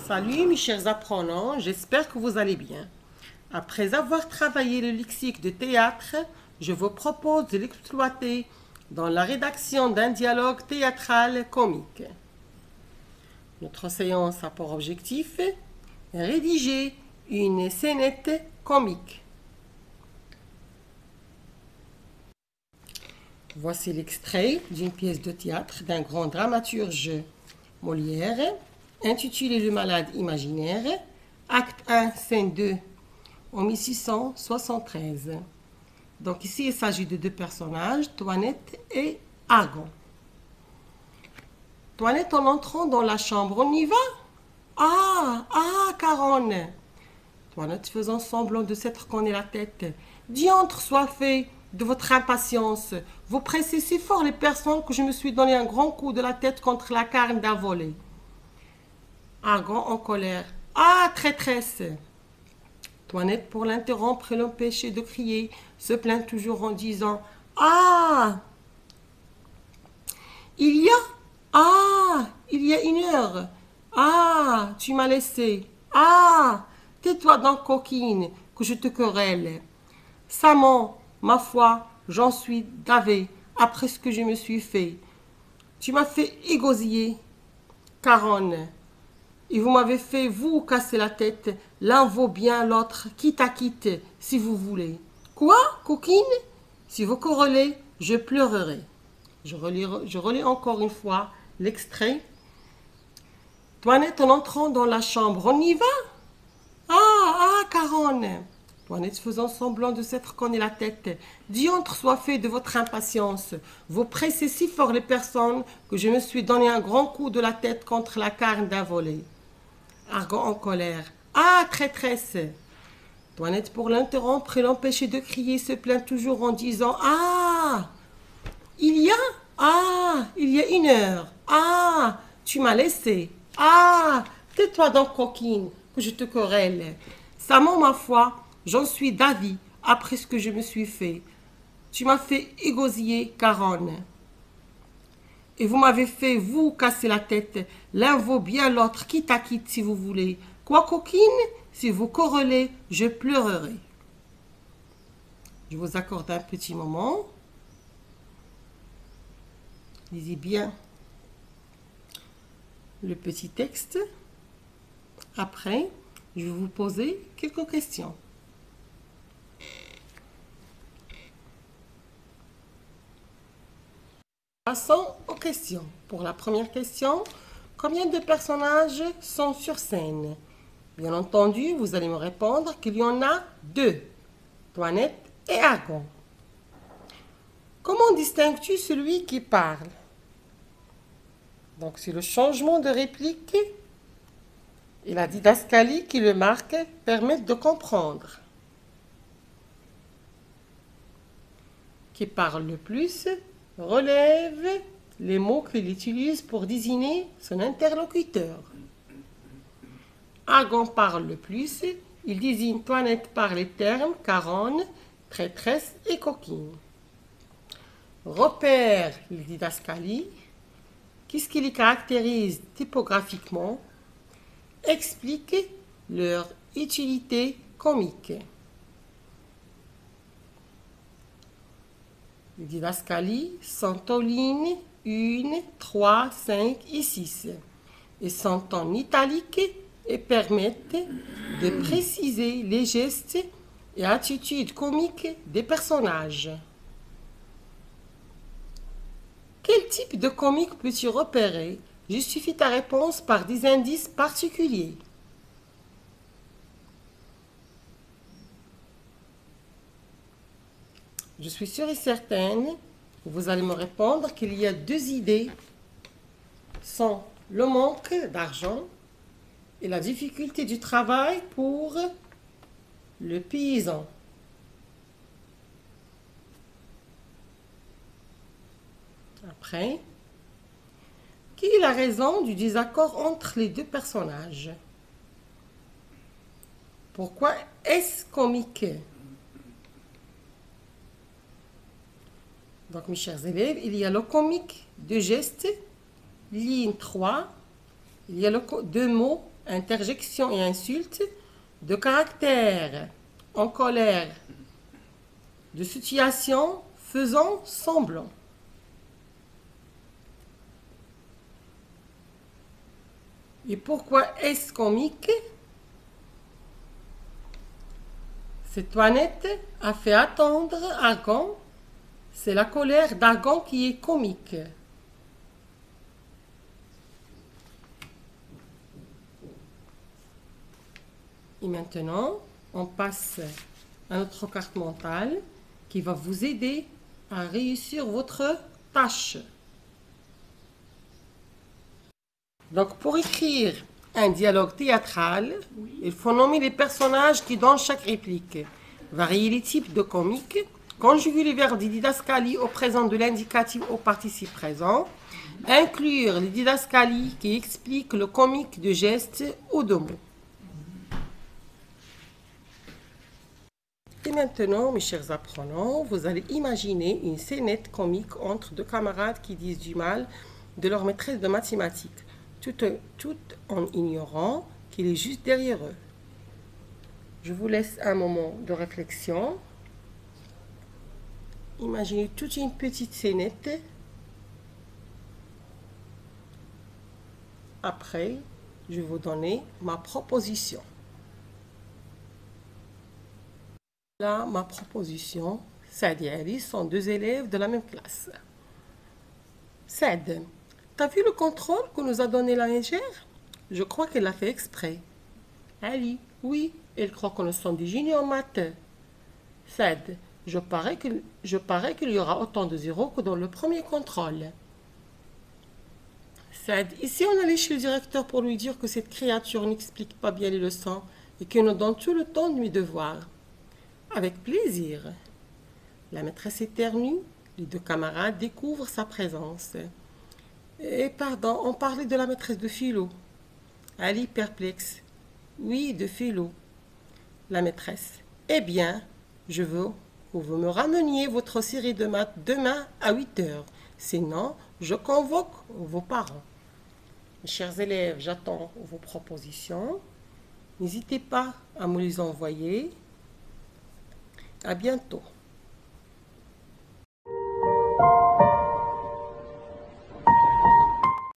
Salut mes chers apprenants, j'espère que vous allez bien. Après avoir travaillé le lexique de théâtre, je vous propose de l'exploiter dans la rédaction d'un dialogue théâtral comique. Notre séance a pour objectif rédiger une scénette comique. Voici l'extrait d'une pièce de théâtre d'un grand dramaturge Molière, intitulé Le Malade imaginaire, acte 1, scène 2, en 1673. Donc ici, il s'agit de deux personnages, Toinette et Argan. Toinette, en entrant dans la chambre, on y va? Ah, Caronne! Toinette faisant semblant de s'être cogné la tête. Diantre soit fait de votre impatience. Vous pressez si fort les personnes que je me suis donné un grand coup de la tête contre la carne d'un volet. Argan en colère. Ah, traîtresse! Toinette, pour l'interrompre et l'empêcher de crier, se plaint toujours en disant Ah! Il y a une heure. Ah, tu m'as laissé. Ah, tais-toi donc, coquine, que je te querelle. Samant, ma foi, j'en suis davé, après ce que je me suis fait. Tu m'as fait égosiller, Caronne. Et vous m'avez fait, vous, casser la tête. L'un vaut bien l'autre, quitte à quitte, si vous voulez. Quoi, coquine? Si vous querellez, je pleurerai. Je relis encore une fois l'extrait. Toinette, en entrant dans la chambre, on y va? Caronne! Toinette faisant semblant de s'être cogné la tête. Diantre soit fait de votre impatience. Vous pressez si fort les personnes que je me suis donné un grand coup de la tête contre la carne d'un volet. Argan en colère. Ah, traîtresse! Toinette, pour l'interrompre et l'empêcher de crier, se plaint toujours en disant il y a une heure. Ah, tu m'as laissé. Ah, tais-toi donc, coquine, que je te querelle. Samant, ma foi, j'en suis d'avis, après ce que je me suis fait. Tu m'as fait égosiller, Caronne. Et vous m'avez fait, vous, casser la tête. L'un vaut bien l'autre, quitte à quitte, si vous voulez. Quoi, coquine? Si vous querellez, je pleurerai. Je vous accorde un petit moment. Lisez bien le petit texte. Après, je vais vous poser quelques questions. Passons aux questions. Pour la première question, combien de personnages sont sur scène? Bien entendu, vous allez me répondre qu'il y en a deux, Toinette et Argan. Comment distingues-tu celui qui parle? Donc, c'est le changement de réplique et la didascalie qui le marque permettent de comprendre. Qui parle le plus relève les mots qu'il utilise pour désigner son interlocuteur. Argan parle le plus, il désigne Toinette par les termes Caronne, traîtresse et coquine. Repère les didascalies, qu'est-ce qui les caractérise typographiquement, explique leur utilité comique. Les didascalies sont aux lignes 1, 3, 5 et 6 et sont en italique et permettent de préciser les gestes et attitudes comiques des personnages. Quel type de comique peux-tu repérer? Justifie ta réponse par des indices particuliers. Je suis sûre et certaine que vous allez me répondre qu'il y a deux idées, sont le manque d'argent et la difficulté du travail pour le paysan. Après, quelle est la raison du désaccord entre les deux personnages? Pourquoi est-ce comique? Donc, mes chers élèves, il y a le comique de geste, ligne 3. Il y a deux mots interjections et insultes, de caractère, en colère, de situation, faisant semblant. Et pourquoi est-ce comique? Cette toinette a fait attendre Argan. C'est la colère d'Argan qui est comique. Et maintenant, on passe à notre carte mentale qui va vous aider à réussir votre tâche. Donc, pour écrire un dialogue théâtral, il faut nommer les personnages qui donnent chaque réplique, varier les types de comiques, conjuguer les verbes des didascalies au présent de l'indicatif au participe présent, inclure les didascalies qui expliquent le comique de gestes ou de mots. Et maintenant, mes chers apprenants, vous allez imaginer une scénette comique entre deux camarades qui disent du mal de leur maîtresse de mathématiques, tout en ignorant qu'il est juste derrière eux. Je vous laisse un moment de réflexion. Imaginez toute une petite scénette. Après, je vais vous donner ma proposition. Là, ma proposition, Saad et Alice sont deux élèves de la même classe. Saad, t'as vu le contrôle que nous a donné la légère? Je crois qu'elle l'a fait exprès. Ali, oui, elle croit que nous sommes des génies en maths. Saad, je parie qu'il y aura autant de zéros que dans le premier contrôle. Saad, ici on allait chez le directeur pour lui dire que cette créature n'explique pas bien les leçons et qu'elle nous donne tout le temps de mes devoirs. Avec plaisir. La maîtresse éternue, les deux camarades découvrent sa présence. Et pardon, on parlait de la maîtresse de philo. Ali perplexe. Oui, de philo. La maîtresse. Eh bien, je veux que vous me rameniez votre série de maths demain à 8 heures. Sinon, je convoque vos parents. Mes chers élèves, j'attends vos propositions. N'hésitez pas à me les envoyer. À bientôt.